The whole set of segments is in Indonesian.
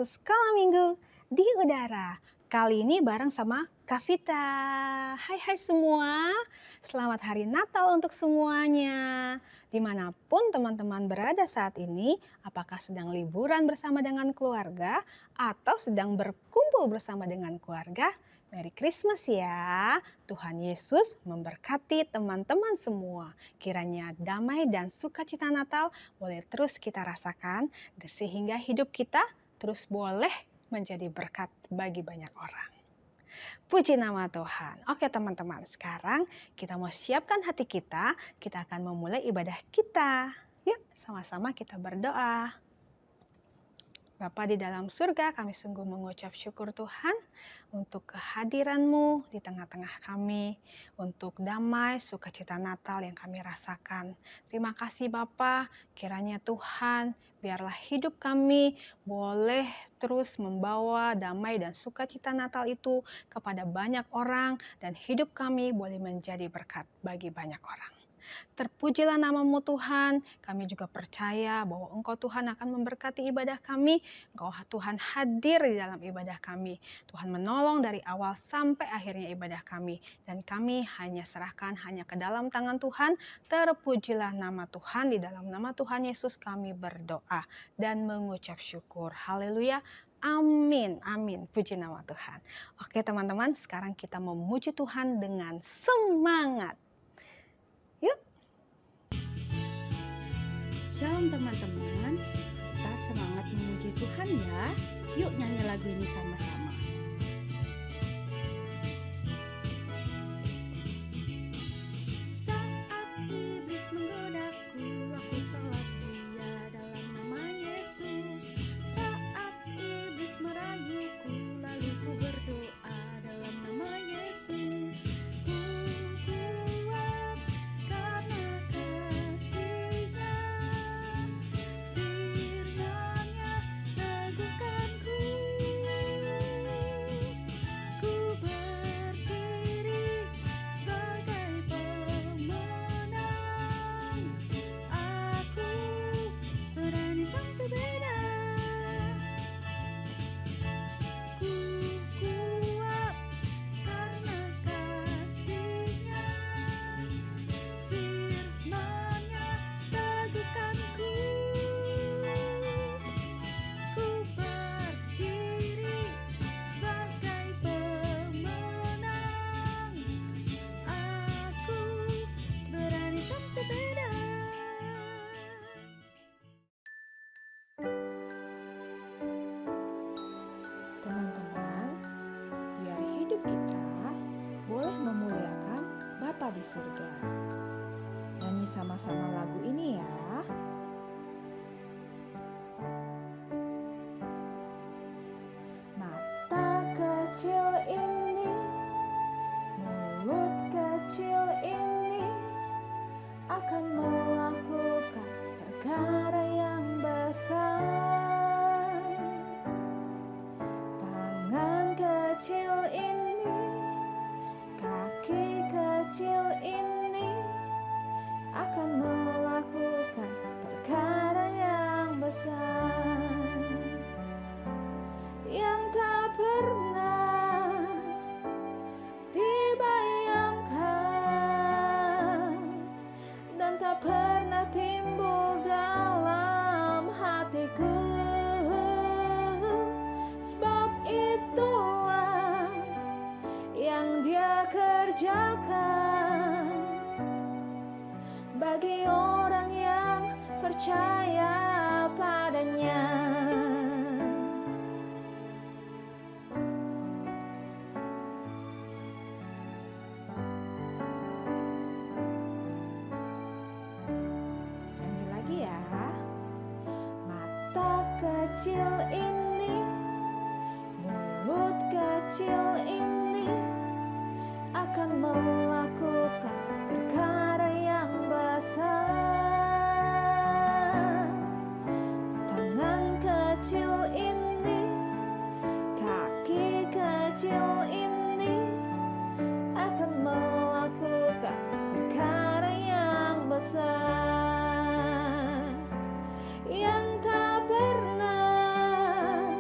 waktu sekolah minggu di udara. Kali ini bareng sama Kak Vita. Hai semua, selamat hari Natal untuk semuanya. Dimanapun teman-teman berada saat ini, apakah sedang liburan bersama dengan keluarga atau sedang berkumpul bersama dengan keluarga? Merry Christmas ya. Tuhan Yesus memberkati teman-teman semua. Kiranya damai dan sukacita Natal boleh terus kita rasakan sehingga hidup kita terus boleh menjadi berkat bagi banyak orang. Puji nama Tuhan. Oke teman-teman, sekarang kita mau siapkan hati kita akan memulai ibadah kita. Yuk sama-sama kita berdoa. Bapa di dalam surga, kami sungguh mengucap syukur Tuhan untuk kehadiran-Mu di tengah-tengah kami, untuk damai, sukacita Natal yang kami rasakan. Terima kasih Bapa, kiranya Tuhan, biarlah hidup kami boleh terus membawa damai dan sukacita Natal itu kepada banyak orang, dan hidup kami boleh menjadi berkat bagi banyak orang. Terpujilah nama-Mu Tuhan, kami juga percaya bahwa Engkau Tuhan akan memberkati ibadah kami, Engkau Tuhan hadir di dalam ibadah kami, Tuhan menolong dari awal sampai akhirnya ibadah kami, dan kami hanya serahkan hanya ke dalam tangan Tuhan. Terpujilah nama Tuhan, di dalam nama Tuhan Yesus kami berdoa dan mengucap syukur. Haleluya. Amin, amin. Puji nama Tuhan. Oke teman-teman, sekarang kita memuji Tuhan dengan semangat. Yuk. Shalom teman-teman, kita semangat memuji Tuhan ya. Yuk nyanyi lagu ini sama-sama. Saat iblis menggodaku, aku telah setia dalam nama Yesus. Saat iblis merayuku, lalu ku berdoa dalam nama Yesus. Ku kuat karena kasih-Nya, firman-Nya teguhkanku. Ku berdiri sebagai pemenang. Aku berani tampil beda. Ku kuat karena kasih-Nya, firman-Nya teguhkanku. Ku berdiri sebagai pemenang. Aku berani tampil beda. Teman-teman, biar hidup kita boleh memuliakan Bapa di surga. Nyanyi sama-sama lagu ini ya. Mata kecil ini, mulut kecil ini akan melakukan perkara yang besar. Tangan kecil ini, kaki kecil ini akan melakukan perkara yang besar, yang tak pernah dibayangkan dan tak pernah timbul dalam hatiku. Sebab itulah yang Dia kerjakan bagi orang yang percaya padanya. Nyanyi lagi ya. Mata kecil ini, mulut kecil ini akan melakukan perkara yang besar. Tangan kecil ini, kaki kecil ini akan melakukan perkara yang besar, yang tak pernah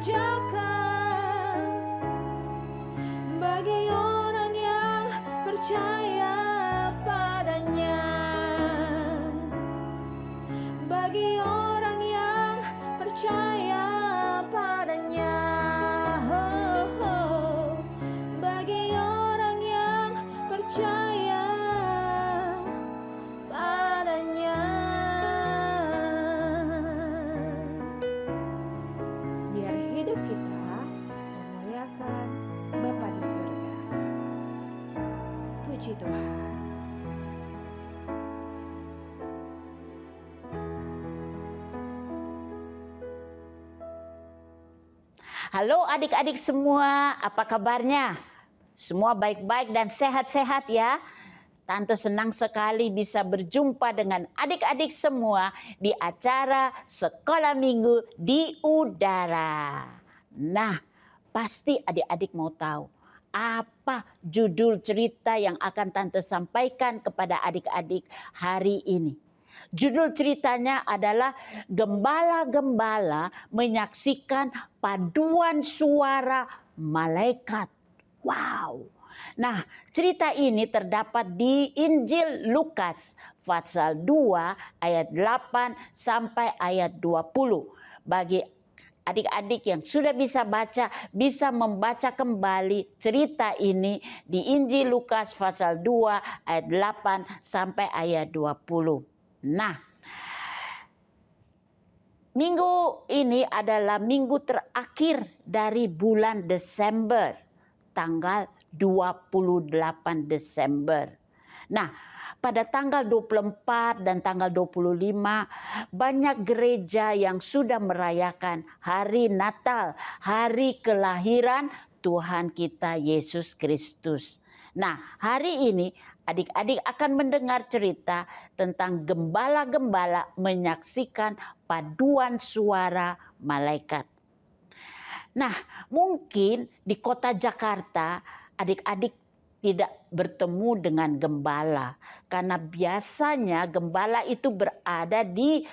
kerjakan bagi orang yang percaya padanya, bagi orang yang percaya padanya, bagi orang yang percaya padanya. Biar hidup kita memuliakan Bapa di surga. Puji Tuhan. Halo adik-adik semua, apa kabarnya? Semua baik-baik dan sehat-sehat ya? Tante senang sekali bisa berjumpa dengan adik-adik semua di acara Sekolah Minggu di Udara. Nah, pasti adik-adik mau tahu apa judul cerita yang akan Tante sampaikan kepada adik-adik hari ini. Judul ceritanya adalah Gembala-gembala menyaksikan paduan suara malaikat. Wow. Nah, cerita ini terdapat di Injil Lukas pasal 2 ayat 8 sampai ayat 20. Bagi adik-adik yang sudah bisa baca, bisa membaca kembali cerita ini di Injil Lukas pasal 2 ayat 8 sampai ayat 20. Nah, minggu ini adalah minggu terakhir dari bulan Desember, tanggal 28 Desember. Nah, pada tanggal 24 dan tanggal 25 banyak gereja yang sudah merayakan hari Natal, hari kelahiran Tuhan kita Yesus Kristus. Nah, hari ini adik-adik akan mendengar cerita tentang gembala-gembala menyaksikan paduan suara malaikat. Nah, mungkin di kota Jakarta adik-adik tidak bertemu dengan gembala. Karena biasanya gembala itu berada di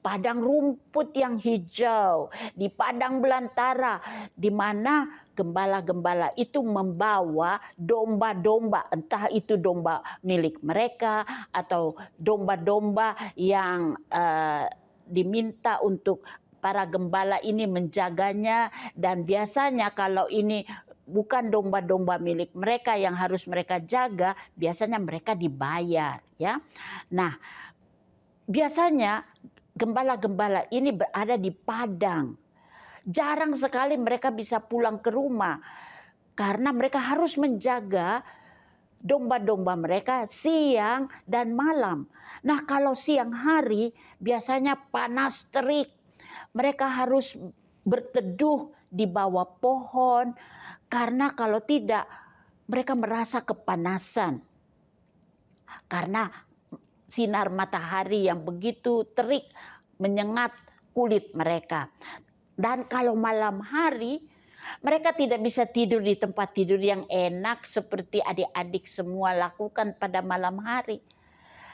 padang rumput yang hijau, di padang belantara, di mana gembala-gembala itu membawa domba-domba, entah itu domba milik mereka atau domba-domba yang diminta untuk para gembala ini menjaganya. Dan biasanya kalau ini bukan domba-domba milik mereka yang harus mereka jaga, biasanya mereka dibayar, ya. Nah, biasanya gembala-gembala ini berada di padang. Jarang sekali mereka bisa pulang ke rumah karena mereka harus menjaga domba-domba mereka siang dan malam. Nah, kalau siang hari biasanya panas terik. Mereka harus berteduh di bawah pohon karena kalau tidak mereka merasa kepanasan. Karena sinar matahari yang begitu terik menyengat kulit mereka. Dan kalau malam hari mereka tidak bisa tidur di tempat tidur yang enak seperti adik-adik semua lakukan pada malam hari.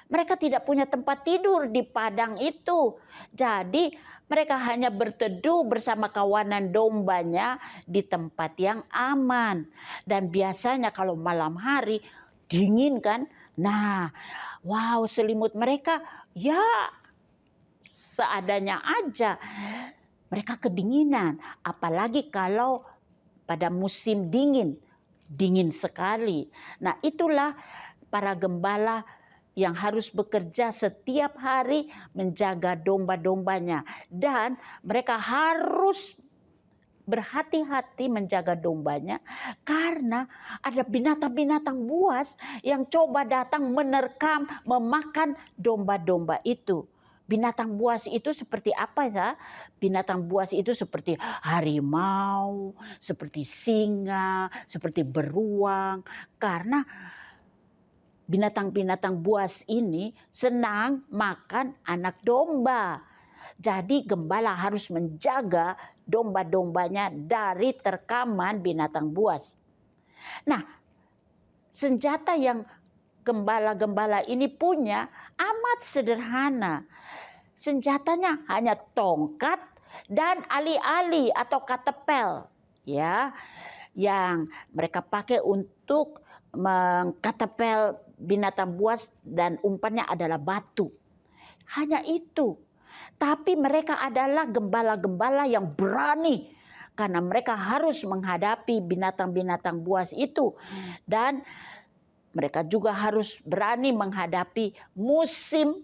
Mereka tidak punya tempat tidur di padang itu. Jadi mereka hanya berteduh bersama kawanan dombanya di tempat yang aman. Dan biasanya kalau malam hari dingin kan. Nah, wow, selimut mereka ya seadanya aja. Mereka kedinginan, apalagi kalau pada musim dingin, dingin sekali. Nah, itulah para gembala yang harus bekerja setiap hari menjaga domba-dombanya. Dan mereka harus berhati-hati menjaga dombanya karena ada binatang-binatang buas yang coba datang menerkam, memakan domba-domba itu. Binatang buas itu seperti apa ya? Binatang buas itu seperti harimau, seperti singa, seperti beruang. Karena binatang-binatang buas ini senang makan anak domba. Jadi gembala harus menjaga domba-dombanya dari terkaman binatang buas. Nah, senjata yang gembala-gembala ini punya amat sederhana. Senjatanya hanya tongkat dan ali-ali atau katepel, ya, yang mereka pakai untuk mengkatepel binatang buas dan umpannya adalah batu. Hanya itu. Tapi mereka adalah gembala-gembala yang berani karena mereka harus menghadapi binatang-binatang buas itu, dan mereka juga harus berani menghadapi musim,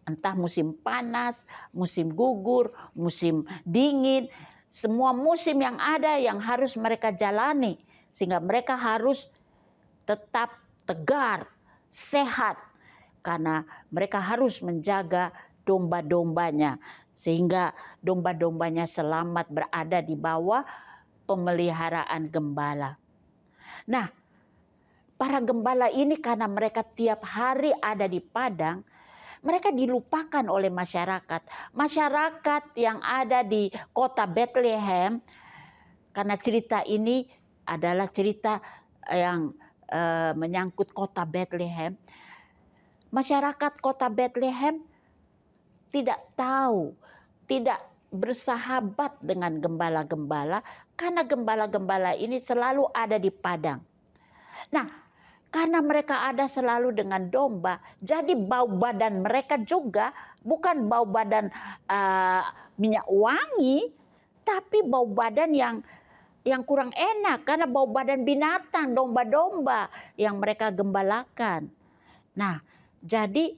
entah musim panas, musim gugur, musim dingin, semua musim yang ada yang harus mereka jalani, sehingga mereka harus tetap tegar, sehat, karena mereka harus menjaga domba-dombanya, sehingga domba-dombanya selamat berada di bawah pemeliharaan gembala. Nah, para gembala ini karena mereka tiap hari ada di padang, mereka dilupakan oleh masyarakat. Masyarakat yang ada di kota Bethlehem, karena cerita ini adalah cerita yang menyangkut kota Bethlehem. Masyarakat kota Bethlehem tidak tahu, tidak bersahabat dengan gembala-gembala, karena gembala-gembala ini selalu ada di padang. Nah, karena mereka ada selalu dengan domba, jadi bau badan mereka juga bukan bau badan minyak wangi, tapi bau badan yang kurang enak, karena bau badan binatang, domba-domba yang mereka gembalakan. Nah, jadi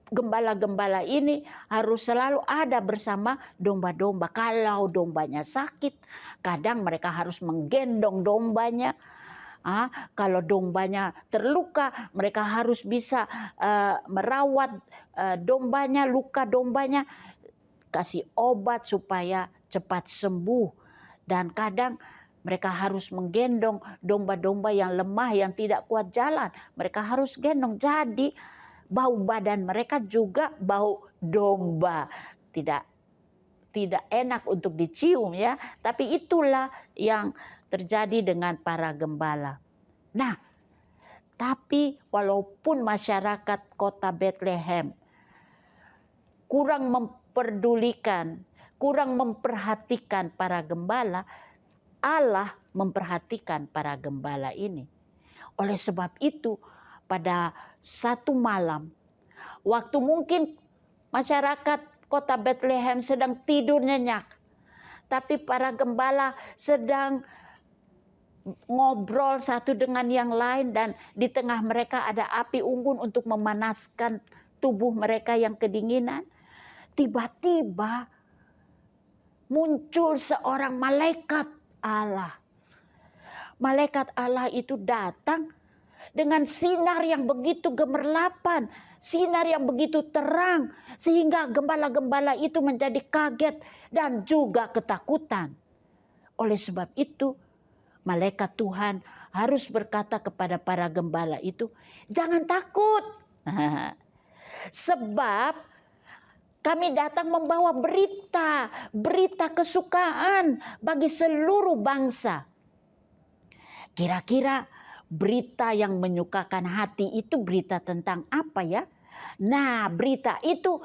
gembala-gembala ini harus selalu ada bersama domba-domba. Kalau dombanya sakit, kadang mereka harus menggendong dombanya. Kalau dombanya terluka, mereka harus bisa merawat dombanya, luka dombanya, kasih obat supaya cepat sembuh. Dan kadang mereka harus menggendong domba-domba yang lemah, yang tidak kuat jalan. Mereka harus gendong. Jadi bau badan mereka juga bau domba. Tidak enak untuk dicium, ya. Tapi itulah yang terjadi dengan para gembala. Nah, tapi walaupun masyarakat kota Bethlehem kurang memperdulikan, kurang memperhatikan para gembala, Allah memperhatikan para gembala ini. Oleh sebab itu, pada satu malam, waktu mungkin masyarakat kota Bethlehem sedang tidur nyenyak, tapi para gembala sedang ngobrol satu dengan yang lain, dan di tengah mereka ada api unggun untuk memanaskan tubuh mereka yang kedinginan. Tiba-tiba muncul seorang malaikat Allah. Malaikat Allah itu datang dengan sinar yang begitu gemerlapan, sinar yang begitu terang, sehingga gembala-gembala itu menjadi kaget dan juga ketakutan. Oleh sebab itu, malaikat Tuhan harus berkata kepada para gembala itu, "Jangan takut, sebab kami datang membawa berita kesukaan bagi seluruh bangsa." Kira-kira berita yang menyukakan hati itu berita tentang apa, ya? Nah, berita itu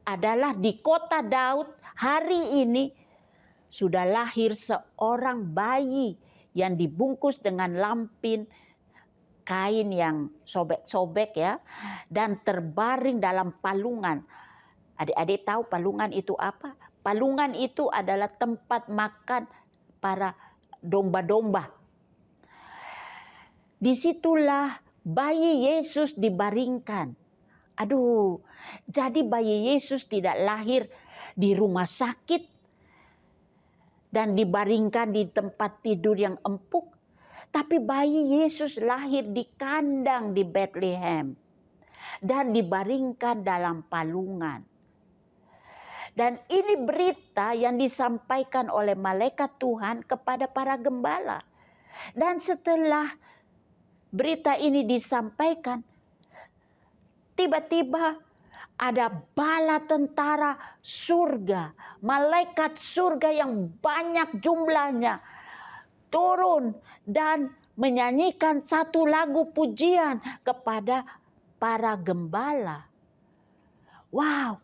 adalah di kota Daud hari ini sudah lahir seorang bayi yang dibungkus dengan lampin kain yang sobek-sobek, ya, dan terbaring dalam palungan. Adik-adik tahu palungan itu apa? Palungan itu adalah tempat makan para domba-domba. Disitulah bayi Yesus dibaringkan. Aduh, jadi bayi Yesus tidak lahir di rumah sakit dan dibaringkan di tempat tidur yang empuk, tapi bayi Yesus lahir di kandang di Bethlehem dan dibaringkan dalam palungan. Dan ini berita yang disampaikan oleh malaikat Tuhan kepada para gembala. Dan setelah berita ini disampaikan, tiba-tiba ada bala tentara surga, malaikat surga yang banyak jumlahnya, turun dan menyanyikan satu lagu pujian kepada para gembala. Wow,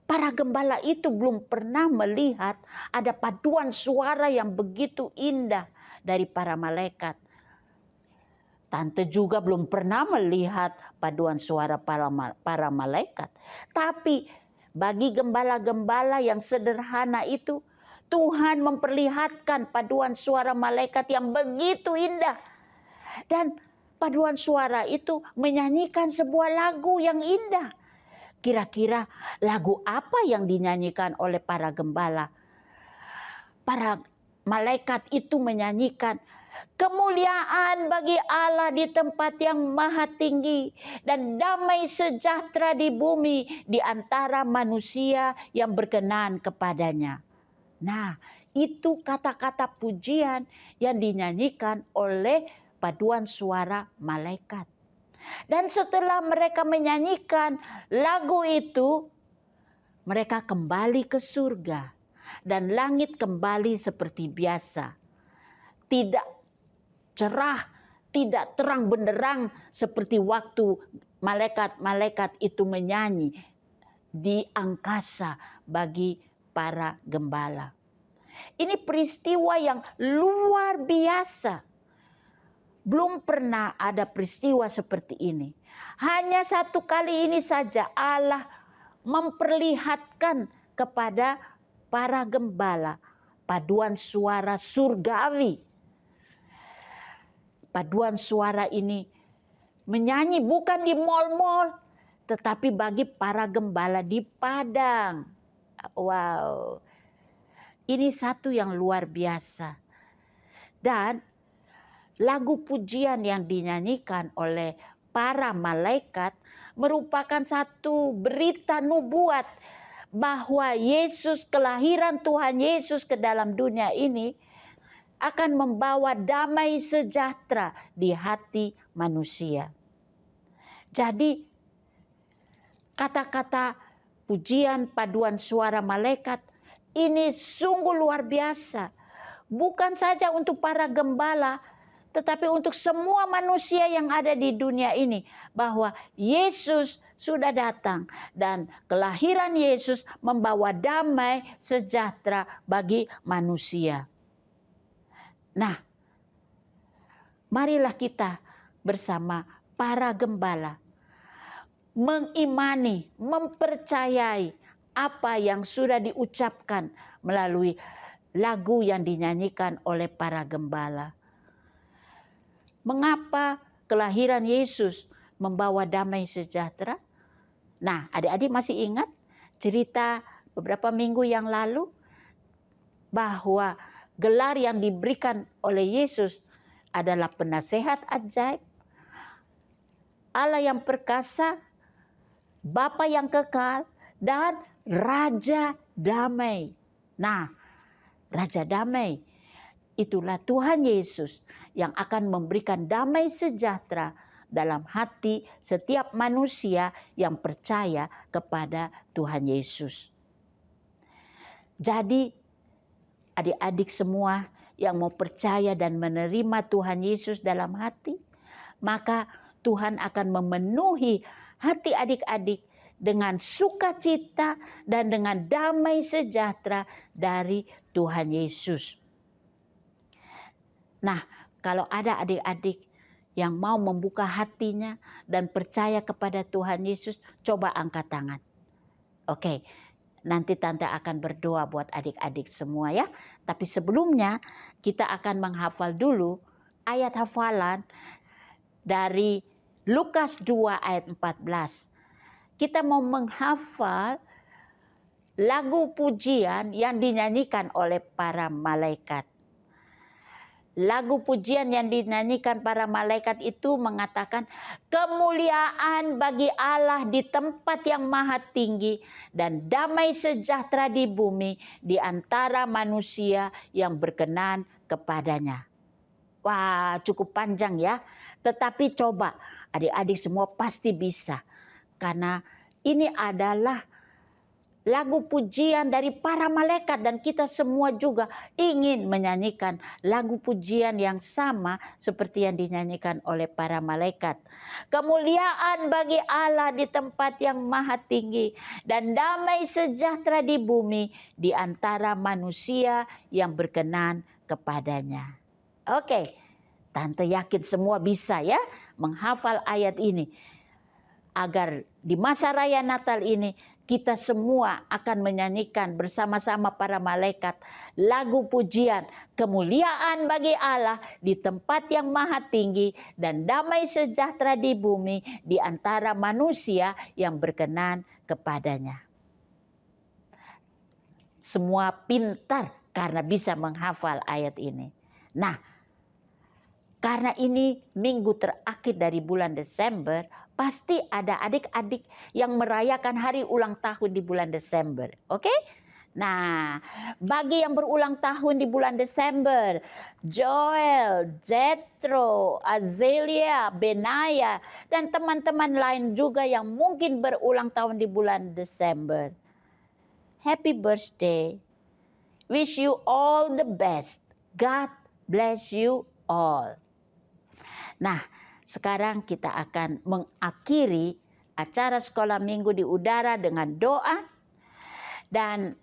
Para gembala itu belum pernah melihat ada paduan suara yang begitu indah dari para malaikat. Tante juga belum pernah melihat paduan suara para malaikat. Tapi bagi gembala-gembala yang sederhana itu, Tuhan memperlihatkan paduan suara malaikat yang begitu indah. Dan paduan suara itu menyanyikan sebuah lagu yang indah. Kira-kira lagu apa yang dinyanyikan oleh para gembala? Para malaikat itu menyanyikan, kemuliaan bagi Allah di tempat yang maha tinggi dan damai sejahtera di bumi di antara manusia yang berkenan kepadanya. Nah, itu kata-kata pujian yang dinyanyikan oleh paduan suara malaikat. Dan setelah mereka menyanyikan lagu itu, mereka kembali ke surga. Dan langit kembali seperti biasa. Tidak cerah, tidak terang benderang seperti waktu malaikat-malaikat itu menyanyi di angkasa bagi para gembala. Ini peristiwa yang luar biasa. Belum pernah ada peristiwa seperti ini. Hanya satu kali ini saja Allah memperlihatkan kepada para gembala paduan suara surgawi. Paduan suara ini menyanyi bukan di mal-mal, tetapi bagi para gembala di padang. Wow, ini satu yang luar biasa. Dan lagu pujian yang dinyanyikan oleh para malaikat merupakan satu berita nubuat bahwa Yesus, kelahiran Tuhan Yesus ke dalam dunia ini akan membawa damai sejahtera di hati manusia. Jadi kata-kata pujian paduan suara malaikat ini sungguh luar biasa. Bukan saja untuk para gembala, tetapi untuk semua manusia yang ada di dunia ini, bahwa Yesus sudah datang dan kelahiran Yesus membawa damai sejahtera bagi manusia. Nah, marilah kita bersama para gembala mengimani, mempercayai apa yang sudah diucapkan melalui lagu yang dinyanyikan oleh para gembala. Mengapa kelahiran Yesus membawa damai sejahtera? Nah, adik-adik masih ingat cerita beberapa minggu yang lalu bahwa gelar yang diberikan oleh Yesus adalah penasehat ajaib, Allah yang perkasa, Bapa yang kekal, dan Raja Damai. Nah, Raja Damai itulah Tuhan Yesus yang akan memberikan damai sejahtera dalam hati setiap manusia yang percaya kepada Tuhan Yesus. Jadi adik-adik semua yang mau percaya dan menerima Tuhan Yesus dalam hati, maka Tuhan akan memenuhi hati adik-adik dengan sukacita dan dengan damai sejahtera dari Tuhan Yesus. Nah, kalau ada adik-adik yang mau membuka hatinya dan percaya kepada Tuhan Yesus, coba angkat tangan. Oke, nanti Tante akan berdoa buat adik-adik semua ya. Tapi sebelumnya kita akan menghafal dulu ayat hafalan dari Lukas 2 ayat 14. Kita mau menghafal lagu pujian yang dinyanyikan oleh para malaikat. Lagu pujian yang dinyanyikan para malaikat itu mengatakan, kemuliaan bagi Allah di tempat yang maha tinggi dan damai sejahtera di bumi di antara manusia yang berkenan kepadanya. Wah, cukup panjang ya. Tetapi coba adik-adik semua pasti bisa. Karena ini adalah lagu pujian dari para malaikat, dan kita semua juga ingin menyanyikan lagu pujian yang sama seperti yang dinyanyikan oleh para malaikat. Kemuliaan bagi Allah di tempat yang maha tinggi, dan damai sejahtera di bumi di antara manusia yang berkenan kepadanya. Oke, Tante yakin semua bisa ya menghafal ayat ini, agar di masa raya Natal ini kita semua akan menyanyikan bersama-sama para malaikat lagu pujian, kemuliaan bagi Allah di tempat yang maha tinggi, dan damai sejahtera di bumi di antara manusia yang berkenan kepadanya. Semua pintar karena bisa menghafal ayat ini. Nah, karena ini minggu terakhir dari bulan Desember, pasti ada adik-adik yang merayakan hari ulang tahun di bulan Desember. Oke? Nah, bagi yang berulang tahun di bulan Desember, Joel, Jethro, Azelia, Benaya, dan teman-teman lain juga yang mungkin berulang tahun di bulan Desember. Happy birthday. Wish you all the best. God bless you all. Nah, sekarang kita akan mengakhiri acara sekolah minggu di udara dengan doa. Dan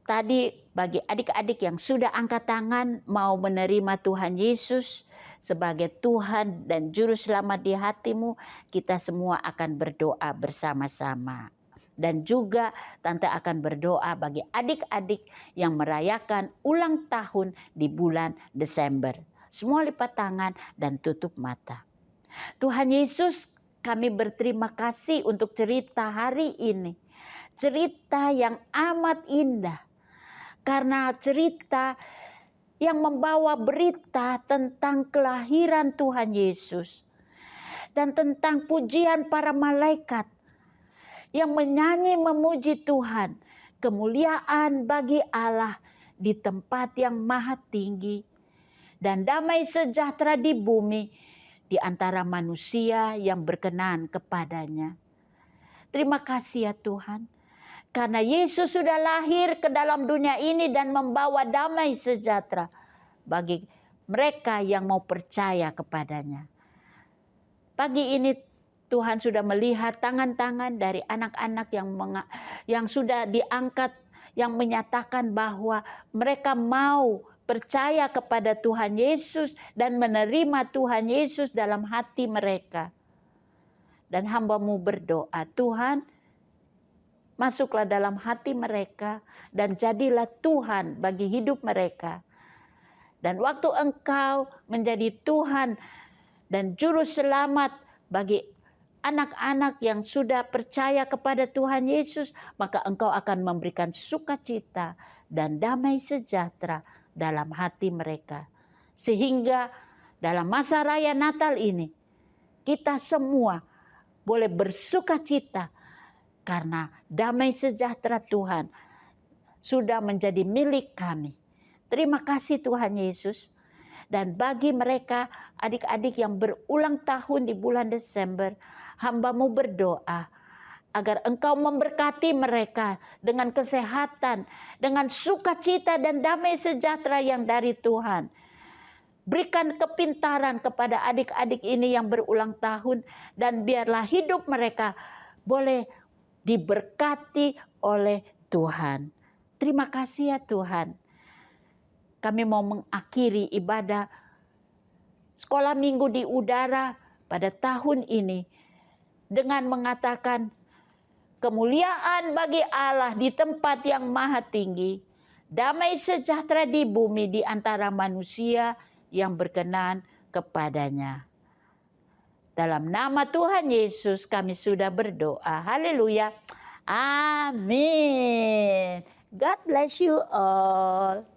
tadi bagi adik-adik yang sudah angkat tangan mau menerima Tuhan Yesus sebagai Tuhan dan Juru Selamat di hatimu, kita semua akan berdoa bersama-sama. Dan juga Tante akan berdoa bagi adik-adik yang merayakan ulang tahun di bulan Desember. Semua lipat tangan dan tutup mata. Tuhan Yesus, kami berterima kasih untuk cerita hari ini. Cerita yang amat indah. Karena cerita yang membawa berita tentang kelahiran Tuhan Yesus. Dan tentang pujian para malaikat yang menyanyi memuji Tuhan. Kemuliaan bagi Allah di tempat yang maha tinggi. Dan damai sejahtera di bumi di antara manusia yang berkenan kepadanya. Terima kasih ya Tuhan. Karena Yesus sudah lahir ke dalam dunia ini dan membawa damai sejahtera bagi mereka yang mau percaya kepadanya. Pagi ini Tuhan sudah melihat tangan-tangan dari anak-anak yang sudah diangkat, yang menyatakan bahwa mereka mau percaya kepada Tuhan Yesus dan menerima Tuhan Yesus dalam hati mereka. Dan hamba-Mu berdoa, Tuhan, masuklah dalam hati mereka dan jadilah Tuhan bagi hidup mereka. Dan waktu Engkau menjadi Tuhan dan Juru Selamat bagi anak-anak yang sudah percaya kepada Tuhan Yesus, maka Engkau akan memberikan sukacita dan damai sejahtera dalam hati mereka. Sehingga dalam masa raya Natal ini, kita semua boleh bersukacita karena damai sejahtera Tuhan sudah menjadi milik kami. Terima kasih Tuhan Yesus. Dan bagi mereka adik-adik yang berulang tahun di bulan Desember, hamba-Mu berdoa agar Engkau memberkati mereka dengan kesehatan, dengan sukacita dan damai sejahtera yang dari Tuhan. Berikan kepintaran kepada adik-adik ini yang berulang tahun, dan biarlah hidup mereka boleh diberkati oleh Tuhan. Terima kasih ya Tuhan. Kami mau mengakhiri ibadah sekolah minggu di udara pada tahun ini dengan mengatakan, kemuliaan bagi Allah di tempat yang maha tinggi, damai sejahtera di bumi di antara manusia yang berkenan kepadanya. Dalam nama Tuhan Yesus kami sudah berdoa. Haleluya. Amin. God bless you all.